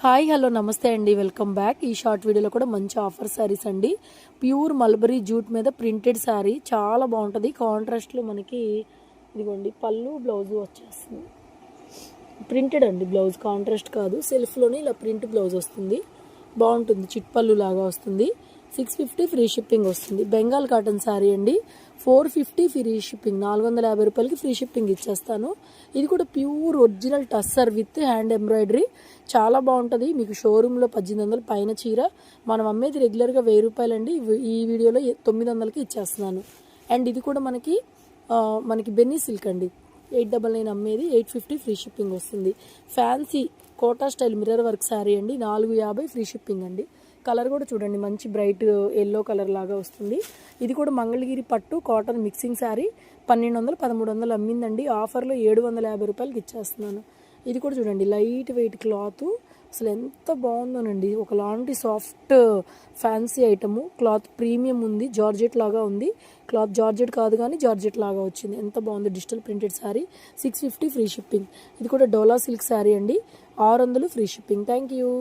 Hi hello నమస్తే అండి, welcome back. ఈ షార్ట్ వీడియోలో కూడా మంచి ఆఫర్ శారీస్ అండి. ప్యూర్ మల్బరీ జూట్ మీద ప్రింటెడ్ శారీ చాలా బాగుంటుంది. కాంట్రాస్ట్లో మనకి ఇదిగోండి పళ్ళు బ్లౌజ్ వచ్చేస్తుంది. ప్రింటెడ్ అండి, బ్లౌజ్ కాంట్రాస్ట్ కాదు, సెల్ఫ్లోనే ఇలా ప్రింట్ బ్లౌజ్ వస్తుంది. బాగుంటుంది, చిట్ పళ్ళు లాగా వస్తుంది. 650 ఫ్రీ షిప్పింగ్ వస్తుంది. బెంగాల్ కాటన్ శారీ అండి, 450 ఫ్రీ షిప్పింగ్, 450 రూపాయలకి ఫ్రీ షిప్పింగ్ ఇచ్చేస్తాను. ఇది కూడా pure original tussar with hand embroidery, చాలా బాగుంటుంది. మీకు షోరూంలో 1800 పైన చీర, మనం అమ్మేది రెగ్యులర్గా 1000 రూపాయలు అండి. ఈ వీడియోలో 900కి ఇచ్చేస్తున్నాను. అండ్ ఇది కూడా మనకి బెన్నీ సిల్క్ అండి, 899 అమ్మేది 850 ఫ్రీ షిప్పింగ్ వస్తుంది. Fancy Kota style mirror work sari అండి, 450 ఫ్రీ షిప్పింగ్ అండి. కలర్ కూడా చూడండి, మంచి బ్రైట్ ఎల్లో కలర్ లాగా వస్తుంది. ఇది కూడా మంగళగిరి పట్టు కాటన్ మిక్సింగ్ శారీ, 1200 1300 అమ్మిందండి. ఆఫర్లో 750 రూపాయలకి ఇచ్చేస్తున్నాను. ఇది కూడా చూడండి, లైట్ వెయిట్ క్లాత్, అసలు ఎంత బాగుందోనండి. ఒకలాంటి soft fancy item, cloth premium ఉంది, జార్జెట్ లాగా ఉంది. క్లాత్ జార్జెట్ కాదు కానీ జార్జెట్ లాగా వచ్చింది, ఎంత బాగుంది. Digital printed sari, 650 free shipping. ఇది కూడా డోలా సిల్క్ శారీ అండి, 600 ఫ్రీ షిప్పింగ్. Thank you.